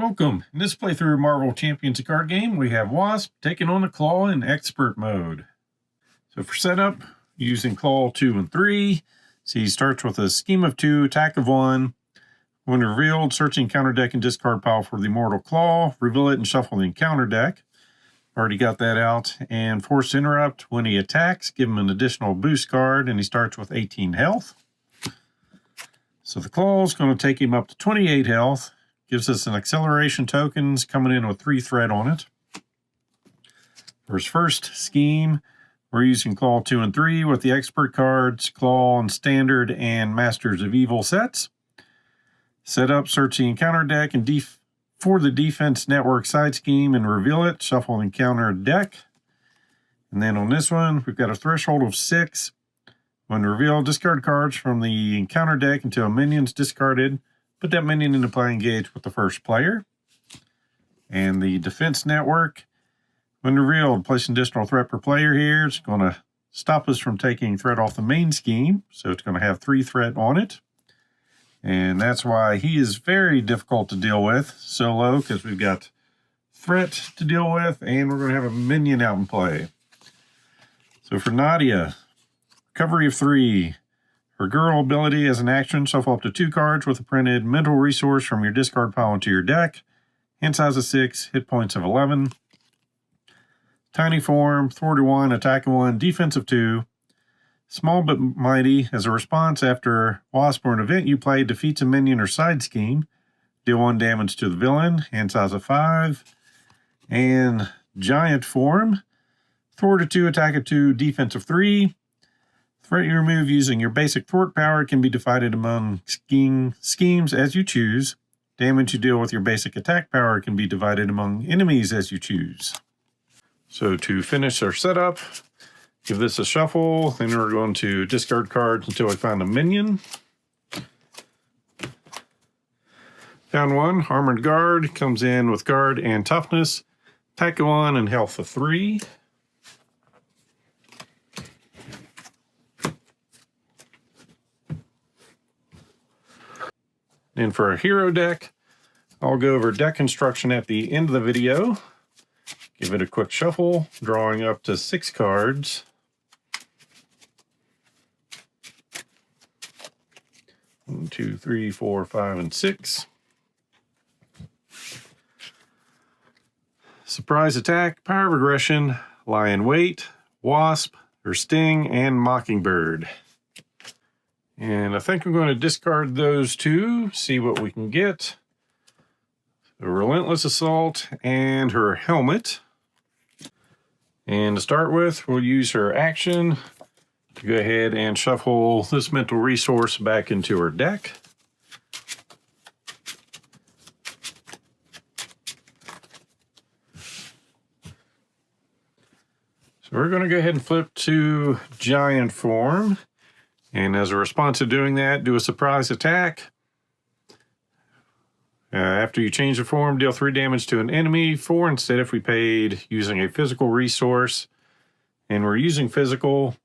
Welcome. In this playthrough of Marvel Champions card game, we have WASP taking on the KLAW in Expert mode. So for setup, using KLAW 2 and 3. So he starts with a scheme of 2, attack of 1. When revealed, search the encounter deck and discard pile for the Immortal KLAW. Reveal it and shuffle the encounter deck. Already got that out. And force interrupt. When he attacks, give him an additional boost card, and he starts with 18 health. So the KLAW is going to take him up to 28 health. Gives us an acceleration tokens coming in with 3 threat on it. For his first scheme, we're using KLAW 2 and 3 with the expert cards, KLAW and Standard and Masters of Evil sets. Set up, search the encounter deck and for the defense network side scheme and reveal it. Shuffle the encounter deck. And then on this one, we've got a threshold of 6. When revealed, discard cards from the encounter deck until a minion's discarded. Put that minion into play, engage with the first player. And the defense network, when revealed, place an additional threat per player here. It's going to stop us from taking threat off the main scheme. So it's going to have 3 threat on it. And that's why he is very difficult to deal with solo, because we've got threat to deal with, and we're going to have a minion out in play. So for Nadia, recovery of 3. For girl ability as an action, shuffle up to 2 cards with a printed mental resource from your discard pile into your deck. Hand size of 6, hit points of 11. Tiny form, thwart of 1, attack of 1, defense of 2. Small but mighty, as a response after WASP or an event you play defeats a minion or side scheme. Deal 1 damage to the villain, hand size of 5. And giant form, thwart of 2, attack of 2, defense of 3. Threat you remove using your basic thwart power can be divided among schemes as you choose. Damage you deal with your basic attack power can be divided among enemies as you choose. So to finish our setup, give this a shuffle. Then we're going to discard cards until we find a minion. Found 1, Armored Guard, comes in with guard and toughness. Attack of 1 and health of 3. And for a hero deck, I'll go over deck construction at the end of the video. Give it a quick shuffle, drawing up to 6 cards. 1, 2, 3, 4, 5, and 6. Surprise attack, power of aggression, lie in wait, wasp, or sting, and mockingbird. And I think I'm going to discard those 2, see what we can get. A relentless assault and her helmet. And to start with, we'll use her action to go ahead and shuffle this mental resource back into her deck. So we're going to go ahead and flip to giant form. And as a response to doing that, do a surprise attack. After you change the form, deal 3 damage to an enemy, 4 instead if we paid using a physical resource. And we're using physical.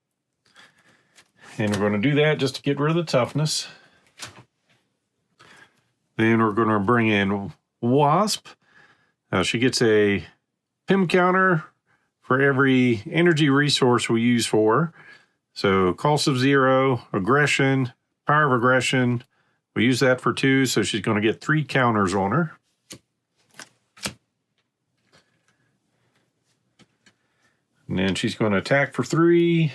And we're going to do that just to get rid of the toughness. Then we're going to bring in WASP. She gets a PIM counter for every energy resource we use for her. So cost of 0, aggression, power of aggression. We use that for 2, so she's going to get 3 counters on her. And then she's going to attack for 3,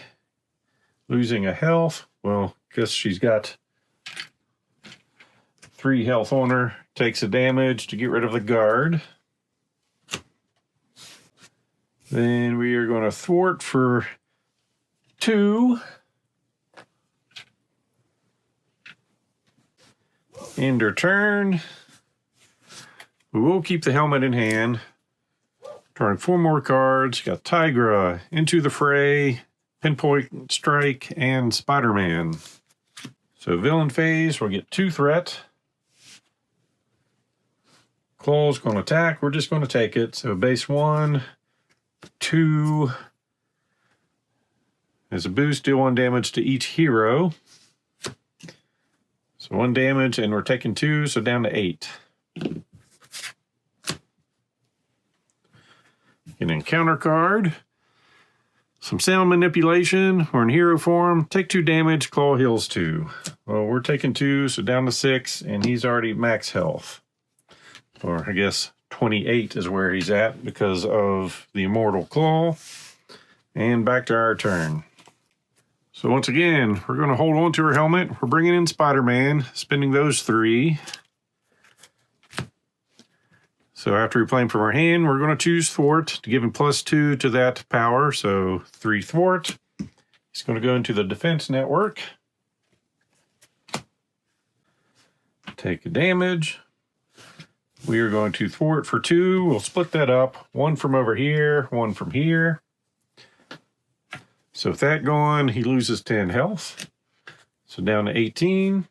losing a health. Well, because she's got 3 health on her, takes a damage to get rid of the guard. Then we are going to thwart for 2. End her turn. We will keep the helmet in hand. Drawing 4 more cards. Got Tigra, Into the Fray, Pinpoint Strike, and Spider-Man. So villain phase, we'll get 2 threat. KLAW's going to attack. We're just going to take it. So base 1, 2. As a boost, deal 1 damage to each hero. So 1 damage, and we're taking 2, so down to 8. An encounter card. Some sound manipulation. We're in hero form. Take 2 damage, claw heals 2. Well, we're taking 2, so down to 6, and he's already max health. Or I guess 28 is where he's at because of the immortal claw. And back to our turn. So once again, we're going to hold on to her helmet. We're bringing in Spider-Man, spending those 3. So after we play him from our hand, we're going to choose Thwart to give him +2 to that power. So 3 Thwart. He's going to go into the defense network. Take a damage. We are going to Thwart for 2. We'll split that up. 1 from over here, 1 from here. So with that going, he loses 10 health. So down to 18.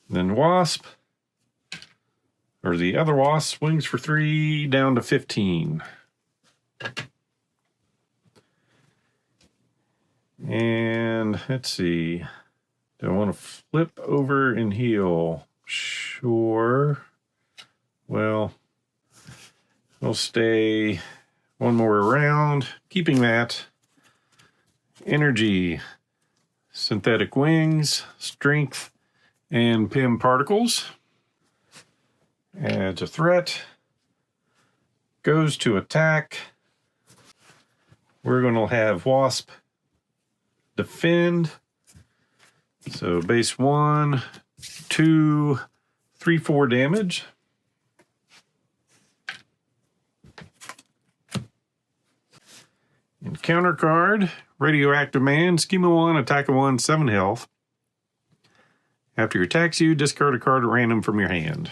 Then Wasp. Or the other Wasp swings for 3, down to 15. And let's see. Do I want to flip over and heal? Sure. Well, we'll stay 1 more round. Keeping that. Energy, synthetic wings, strength, and PIM particles. Adds a threat, goes to attack. We're going to have Wasp defend. So base 1, 2, 3, 4 damage. Encounter card, radioactive man, schema 1, attack of 1, 7 health. After he attacks you, discard a card at random from your hand.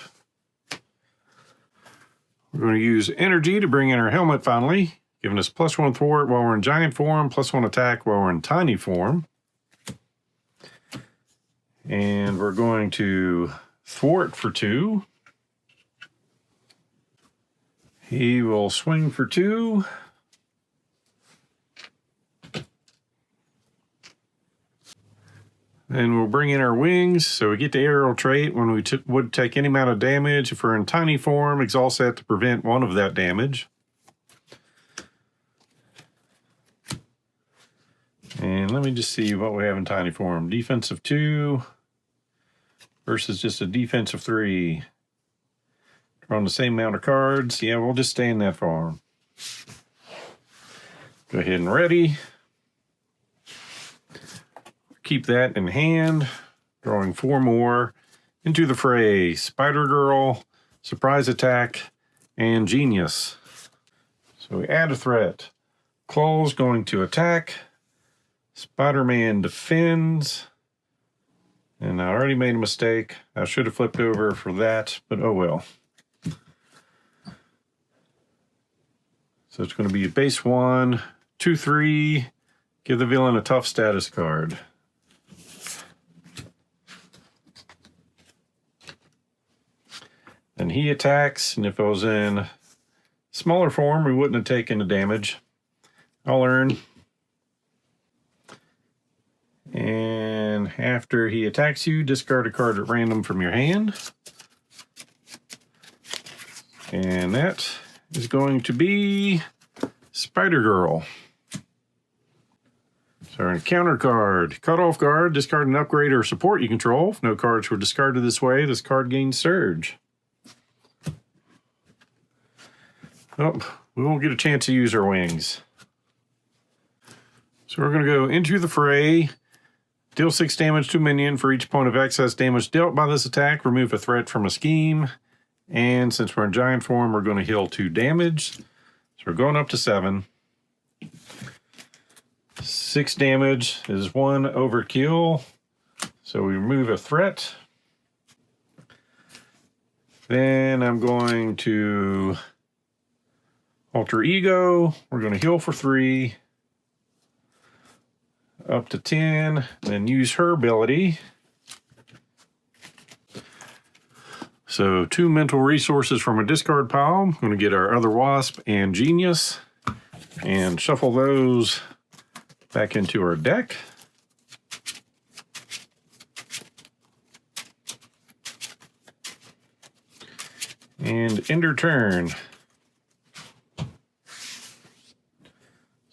We're going to use energy to bring in our helmet finally, giving us +1 thwart while we're in giant form, +1 attack while we're in tiny form. And we're going to thwart for 2. He will swing for 2. Then we'll bring in our wings, so we get the aerial trait when we would take any amount of damage. If we're in tiny form, exhaust that to prevent 1 of that damage. And let me just see what we have in tiny form. Defensive 2 versus just a defensive 3. We're on the same amount of cards. Yeah, we'll just stay in that form. Go ahead and ready. Keep that in hand, drawing 4 more into the fray. Spider-Girl, surprise attack, and genius. So we add a threat. Claw's going to attack. Spider-Man defends. And I already made a mistake. I should have flipped over for that, but oh well. So it's going to be base 1, 2, 3. Give the villain a tough status card. And he attacks, and if I was in smaller form, we wouldn't have taken the damage. I'll earn. And after he attacks you, discard a card at random from your hand. And that is going to be Spider-Girl. So our encounter card. Cut off guard, discard an upgrade or support you control. If no cards were discarded this way, this card gains surge. Oh, we won't get a chance to use our wings. So we're going to go into the fray. Deal 6 damage to a minion for each point of excess damage dealt by this attack. Remove a threat from a scheme. And since we're in giant form, we're going to heal 2 damage. So we're going up to 7. 6 damage is 1 overkill. So we remove a threat. Then I'm going to alter ego. We're going to heal for 3. Up to 10. Then use her ability. So 2 mental resources from a discard pile. I'm going to get our other Wasp and Genius. And shuffle those back into our deck. And end her turn.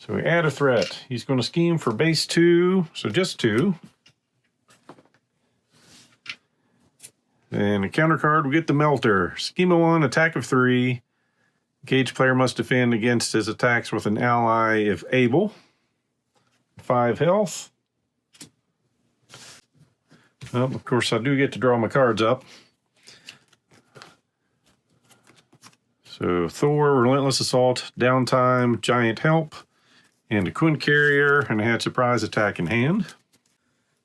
So we add a threat. He's going to scheme for base 2, so just 2. And a counter card, we get the Melter. Scheme of 1, attack of 3. Engaged player must defend against his attacks with an ally if able. 5 health. Well, of course, I do get to draw my cards up. So Thor, Relentless Assault, Downtime, Giant Help, and a Quinn Carrier, and I had Surprise Attack in hand.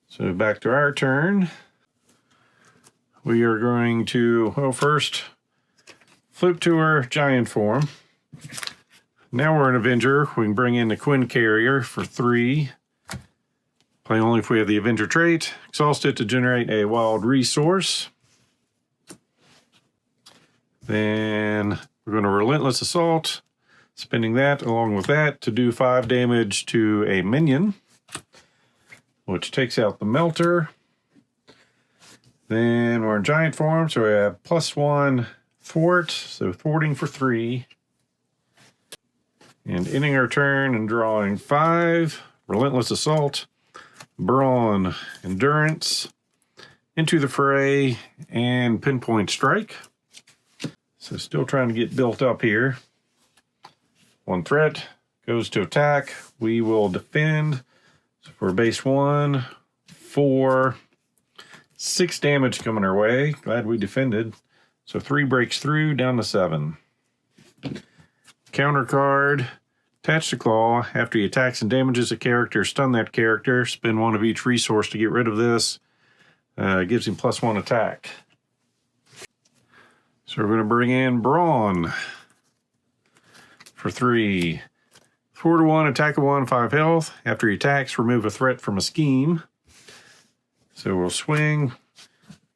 So back to our turn. We are going to, well, first flip to our Giant form. Now we're an Avenger. We can bring in the Quinn Carrier for 3. Play only if we have the Avenger trait. Exhaust it to generate a wild resource. Then we're going to Relentless Assault, spending that along with that to do 5 damage to a minion, which takes out the Melter. Then we're in Giant form, so we have +1 Thwart, so thwarting for 3. And ending our turn and drawing 5, Relentless Assault, Brawn, Endurance, Into the Fray, and Pinpoint Strike. So still trying to get built up here. 1 threat goes to attack. We will defend. So for base 1, 4, 6 damage coming our way. Glad we defended. So 3 breaks through, down to 7. Counter card. Attach to KLAW. After he attacks and damages a character, stun that character. Spend 1 of each resource to get rid of this. Gives him +1 attack. So we're going to bring in Brawn for 3. 4 to 1, attack of 1, 5 health. After he attacks, remove a threat from a scheme. So we'll swing,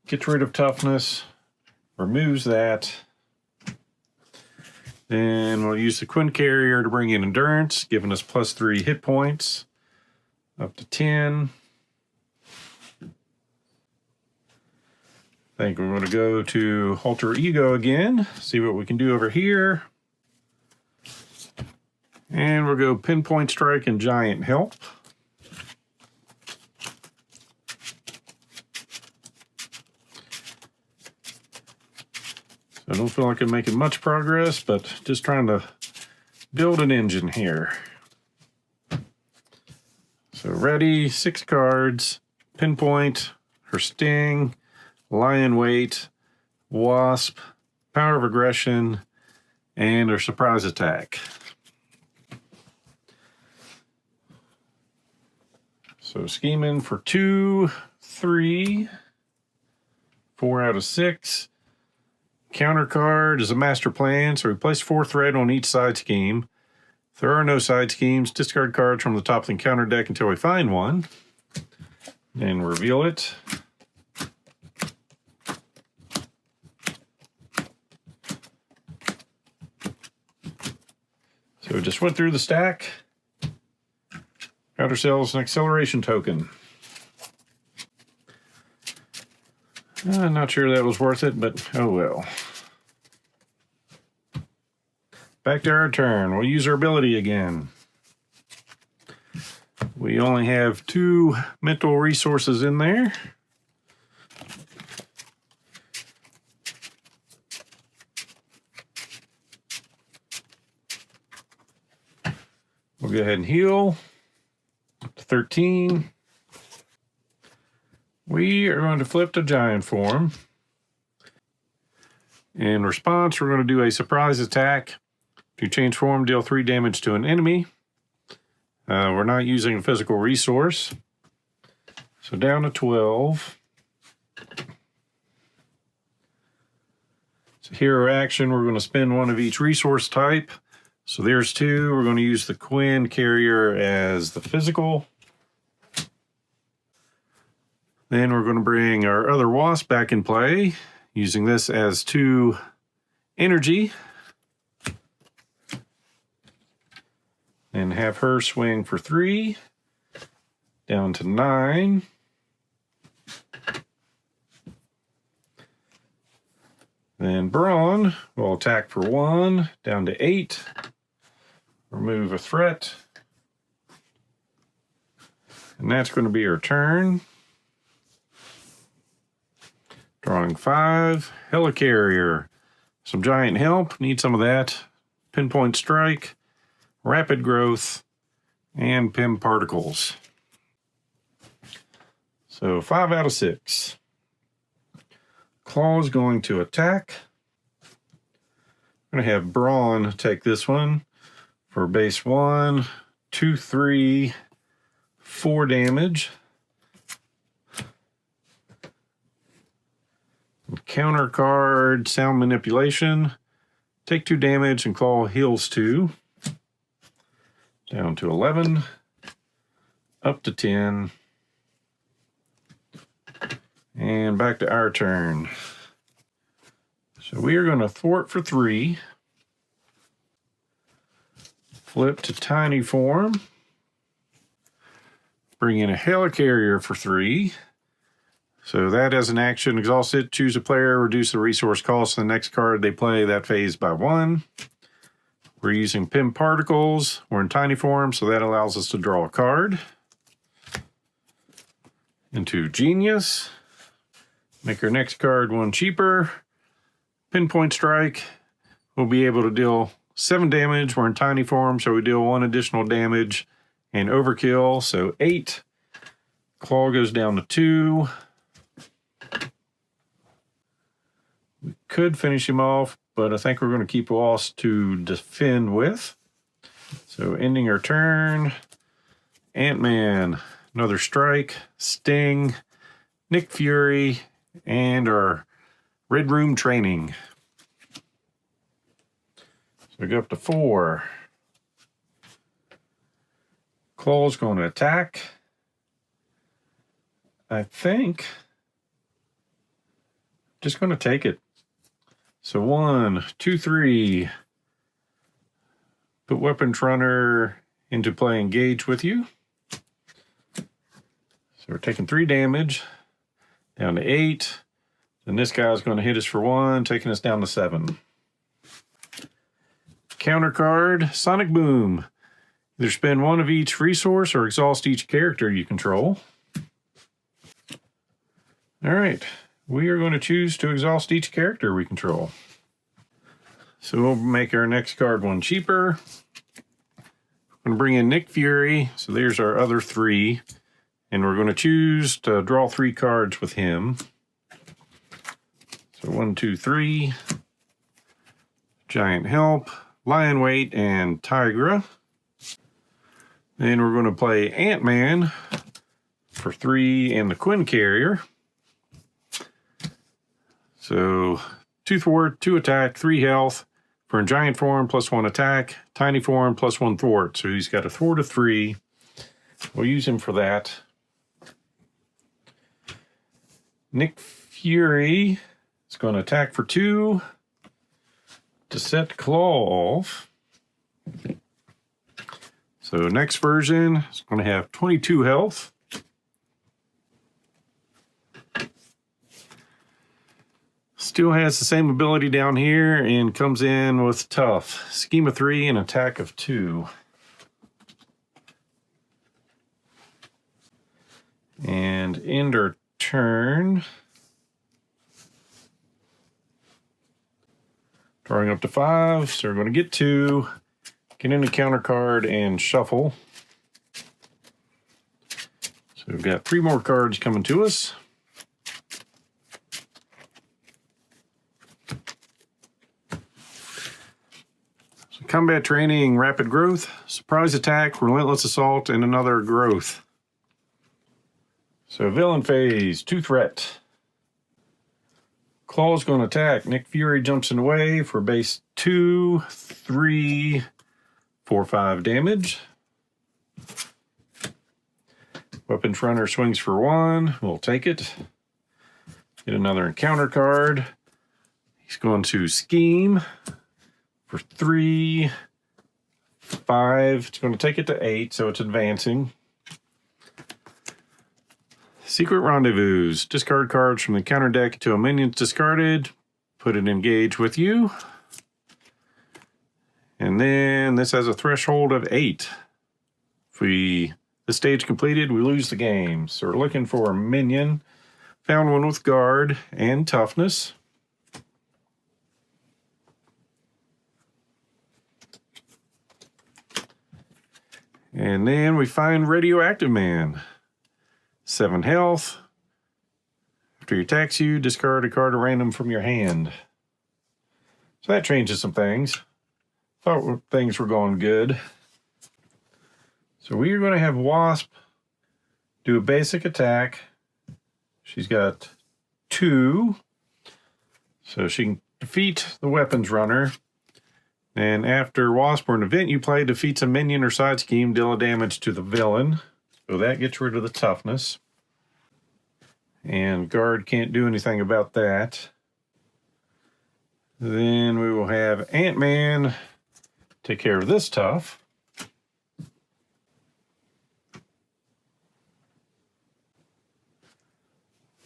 gets rid of toughness, removes that. Then we'll use the Quinn Carrier to bring in Endurance, giving us +3 hit points, up to 10. I think we're going to go to Alter Ego again, see what we can do over here. And we'll go Pinpoint Strike and Giant Help. I don't feel like I'm making much progress, but just trying to build an engine here. So ready, 6 cards, Pinpoint, her Sting, Lion Weight, Wasp, Power of Aggression, and her Surprise Attack. So scheming for 2, 3, 4 out of 6. Counter card is a master plan, so we place 4 threat on each side scheme. If there are no side schemes, discard cards from the top of the encounter deck until we find one. And reveal it. So we just went through the stack. Got ourselves an acceleration token. I'm not sure that was worth it, but oh well. Back to our turn. We'll use our ability again. We only have 2 mental resources in there. We'll go ahead and heal. Up to 13. We are going to flip to Giant form. In response, we're going to do a surprise attack. If you change form, deal 3 damage to an enemy. We're not using a physical resource. So down to 12. So hero action, we're going to spend 1 of each resource type. So there's 2. We're going to use the Quinn Carrier as the physical. Then we're going to bring our other Wasp back in play, using this as 2 energy. And have her swing for 3, down to 9. Then Brawn will attack for 1, down to 8. Remove a threat, And that's going to be our turn. Drawing 5. Helicarrier. Some giant help. Need some of that. Pinpoint strike. Rapid growth. And Pim particles. So 5 out of 6. Claw is going to attack. I'm going to have Brawn take this one for base 1, 2, 3, 4 damage. Counter card, Sound Manipulation. Take 2 damage and Claw heals 2. Down to 11. Up to 10. And back to our turn. So we are going to thwart for 3. Flip to tiny form. Bring in a Helicarrier for 3. So that as an action, exhaust it, choose a player, reduce the resource cost of the next card they play that phase by 1. We're using Pim particles. We're in tiny form, so that allows us to draw a card. Into Genius. Make our next card 1 cheaper. Pinpoint strike. We'll be able to deal 7 damage. We're in tiny form, so we deal 1 additional damage. And overkill, so 8. Claw goes down to 2. We could finish him off, but I think we're going to keep WASP to defend with. So ending our turn. Ant-Man, another strike, Sting, Nick Fury, and our Red Room training. So we go up to 4. Claw's going to attack. I think just going to take it. So 1, 2, 3. Put Weapons Runner into play, engage with you. So we're taking 3 damage, down to 8. And this guy's going to hit us for 1, taking us down to 7. Counter card, Sonic Boom. Either spend 1 of each resource or exhaust each character you control. All right, we are going to choose to exhaust each character we control. So we'll make our next card 1 cheaper. I'm going to bring in Nick Fury, so there's our other 3. And we're going to choose to draw 3 cards with him. So 1, 2, 3. Giant Help, Lion Weight, and Tigra. Then we're going to play Ant-Man for 3 and the Quinn Carrier. So 2 thwart, 2 attack, 3 health. For in giant form, +1 attack. Tiny form, +1 thwart. So he's got a thwart of 3. We'll use him for that. Nick Fury is going to attack for 2 to set Claw off. So next version is going to have 22 health. Still has the same ability down here and comes in with tough. Scheme of 3 and attack of 2. And end our turn. Drawing up to 5, so we're going to get 2. Get in the counter card and shuffle. So we've got 3 more cards coming to us. So combat training, rapid growth, surprise attack, relentless assault, and another growth. So villain phase, 2 threat. Claw's going to attack. Nick Fury jumps in the way for base 2, 3, 4, 5 damage. Weapons Runner swings for 1. We'll take it. Get another encounter card. He's going to scheme for 3, 5. It's going to take it to 8, so it's advancing. Secret Rendezvous. Discard cards from the counter deck to a minion's discarded. Put it engage with you. And then this has a threshold of 8. If The stage completed, we lose the game. So we're looking for a minion. Found one with guard and toughness. And then we find Radioactive Man. 7 health. After he attacks you, discard a card at random from your hand. So that changes some things. Thought things were going good. So we are going to have Wasp do a basic attack. She's got 2. So she can defeat the weapons runner. And after Wasp or an event you play defeats a minion or side scheme, deal a damage to the villain. So that gets rid of the toughness. And guard can't do anything about that. Then we will have Ant-Man take care of this tough.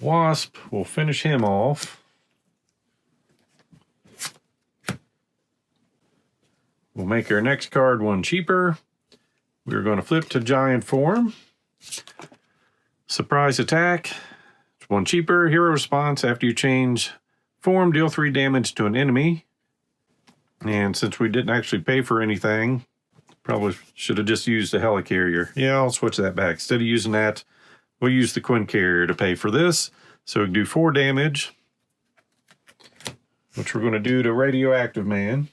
Wasp will finish him off. We'll make our next card 1 cheaper. We're going to flip to giant form. Surprise attack. It's 1 cheaper. Hero response. After you change form, deal 3 damage to an enemy. And since we didn't actually pay for anything, probably should have just used the helicarrier. Yeah, I'll switch that back. Instead of using that, we'll use the Quinn carrier to pay for this. So we can do 4 damage, which we're going to do to Radioactive Man.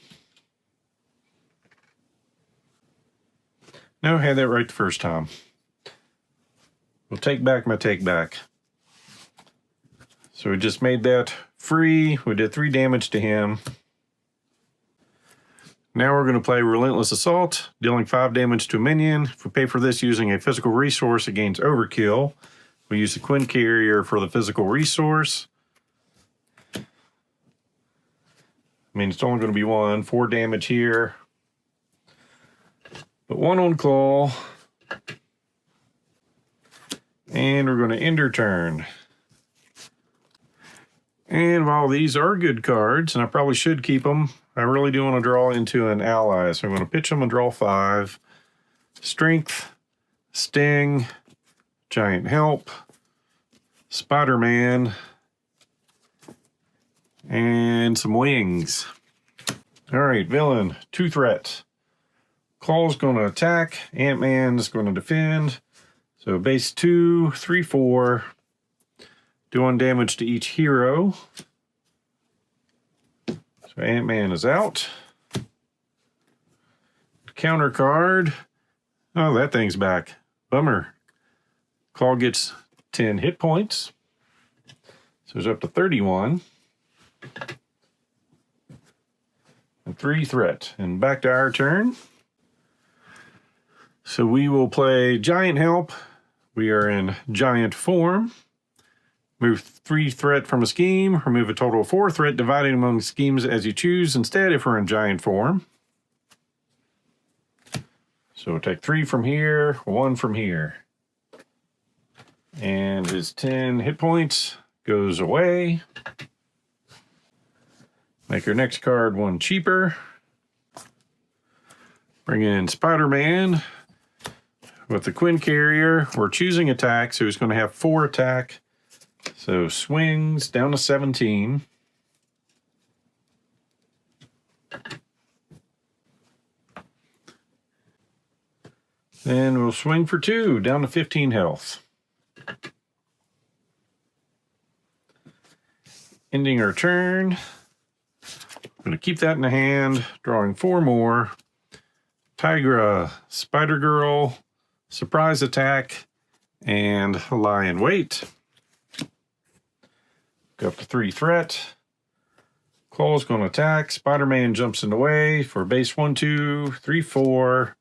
No, I had that right the first time. We'll take back my take back. So we just made that free. We did 3 damage to him. Now we're going to play Relentless Assault, dealing 5 damage to a minion. If we pay for this using a physical resource, it gains overkill. We use the Quinn carrier for the physical resource. I mean, it's only going to be 1. 4 damage here. But 1 on Claw. And we're going to end our turn. And while these are good cards, and I probably should keep them, I really do want to draw into an ally. So I'm going to pitch them and draw 5. Strength, Sting, Giant Help, Spider-Man, and some wings. All right, villain, 2 threats. Claw's going to attack. Ant-Man's going to defend. So base 2, 3, 4. Do 1 damage to each hero. So Ant-Man is out. Counter card. Oh, that thing's back. Bummer. Claw gets 10 hit points. So it's up to 31. And 3 threat. And back to our turn. So we will play Giant Help. We are in giant form. Move 3 threat from a scheme. Remove a total of 4 threat, dividing among schemes as you choose. Instead, if we're in giant form. So we'll take 3 from here, 1 from here. And his 10 hit points goes away. Make our next card 1 cheaper. Bring in Spider-Man. With the Quinn carrier, we're choosing attack, so he's going to have 4 attack. So swings down to 17. Then we'll swing for 2, down to 15 health. Ending our turn. I'm going to keep that in the hand, drawing 4 more. Tigra, Spider-Girl, Surprise Attack, and Lie in Wait. Go up to 3 threat. Claw's going to attack. Spider-Man jumps in the way for base 1, 2, 3, 4.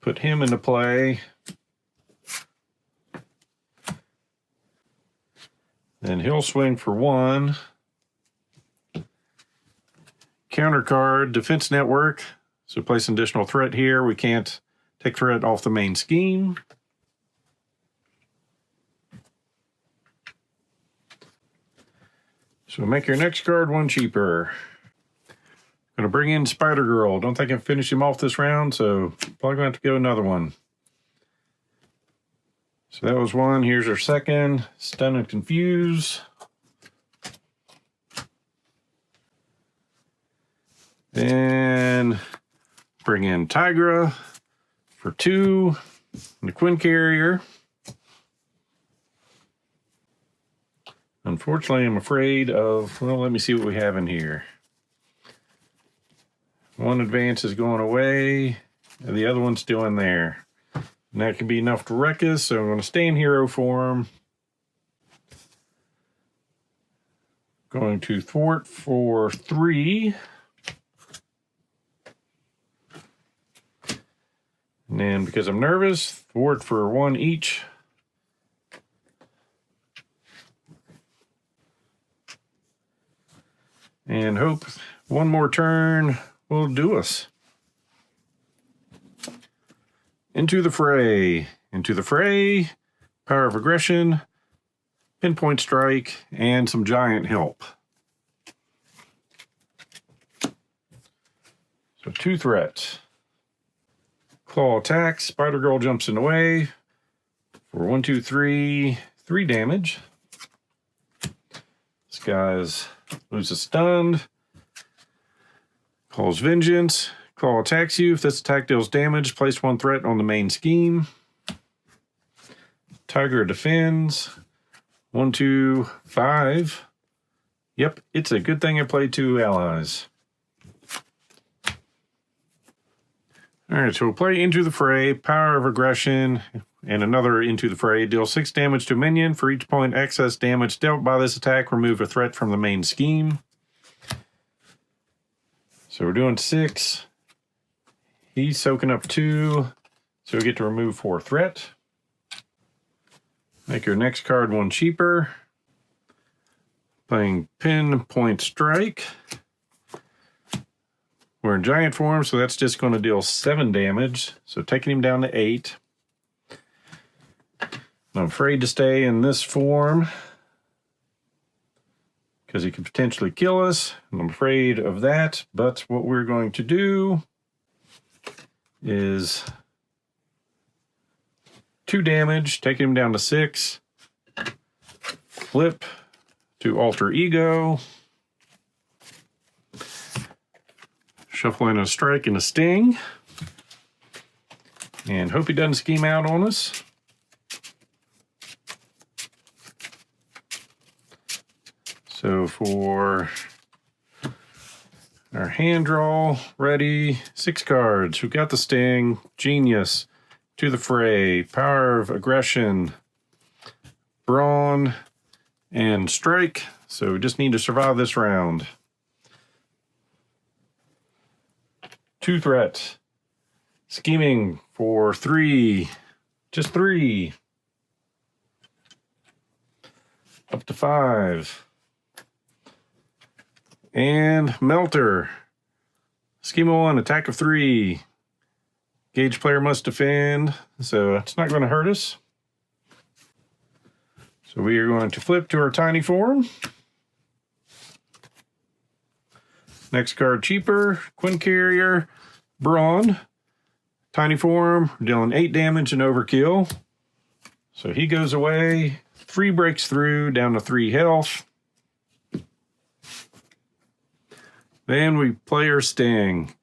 Put him into play. Then he'll swing for 1. Counter card, Defense Network. So place an additional threat here. We can't take threat off the main scheme. So make your next card 1 cheaper. Gonna bring in Spider-Girl. Don't think I can finish him off this round, so probably gonna have to go another one. So that was one. Here's our second. Stun and Confuse. Then bring in Tigra for 2. And the Quinn Carrier. Unfortunately, I'm afraid of, well, let me see what we have in here. One advance is going away, and the other one's still in there. And that can be enough to wreck us, so I'm going to stay in hero form. Going to thwart for 3. And then, because I'm nervous, thwart for 1 each. And hope one more turn will do us. Into the fray. Into the fray. Power of Aggression. Pinpoint Strike. And some giant help. So 2 threats. Claw attacks. Spider-Girl jumps in the way. For 1, 2, 3. 3 damage. This guy's loses stunned. Claw's Vengeance. Claw attacks you. If this attack deals damage, place 1 threat on the main scheme. Tiger defends. 1, 2, 5. Yep, it's a good thing I played 2 allies. Alright, so we'll play Into the Fray, Power of Aggression, and another Into the Fray. Deal 6 damage to a minion. For each point excess damage dealt by this attack, remove a threat from the main scheme. So we're doing 6. He's soaking up 2, so we get to remove 4 threat. Make your next card 1 cheaper. Playing Pinpoint Strike. We're in giant form, so that's just going to deal 7 damage. So taking him down to 8. I'm afraid to stay in this form because he could potentially kill us. And I'm afraid of that. But what we're going to do is 2 damage, taking him down to 6. Flip to Alter Ego. Shuffling a Strike and a Sting. And hope he doesn't scheme out on us. So for our hand draw, ready, 6 cards. We've got the Sting, Genius, To the Fray, Power of Aggression, Brawn, and Strike. So we just need to survive this round. 2 threats. Scheming for 3. Just 3. Up to 5. And Melter. Scheme 1, attack of 3. Gauge player must defend, so it's not going to hurt us. So we are going to flip to our tiny form. Next card cheaper, Quinn Carrier, Brawn, tiny form, dealing 8 damage and overkill. So he goes away, 3 breaks through, down to 3 health. Then we play our Sting.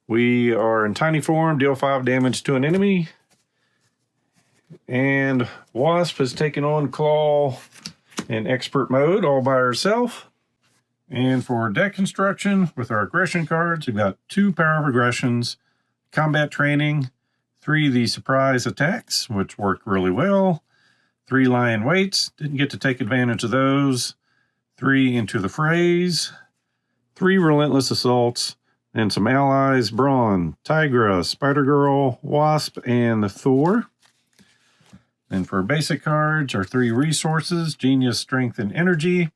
We are in tiny form, deal 5 damage to an enemy. And WASP has taken on KLAW in expert mode all by herself. And for deck construction, with our aggression cards, we've got 2 Power of Aggressions, Combat Training, 3 the Surprise Attacks, which work really well, 3 Lion Weights, didn't get to take advantage of those, 3 Into the Frays, 3 Relentless Assaults, and some allies, Brawn, Tigra, Spider-Girl, Wasp, and Thor. And for basic cards, our 3 resources, Genius, Strength, and Energy,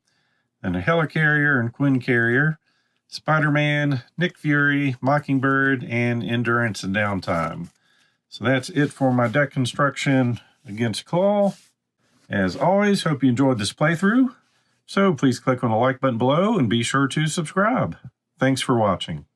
and a Helicarrier and Quinn Carrier, Spider-Man, Nick Fury, Mockingbird, and Endurance and Downtime. So that's it for my deck construction against KLAW. As always, hope you enjoyed this playthrough. So please click on the like button below and be sure to subscribe. Thanks for watching.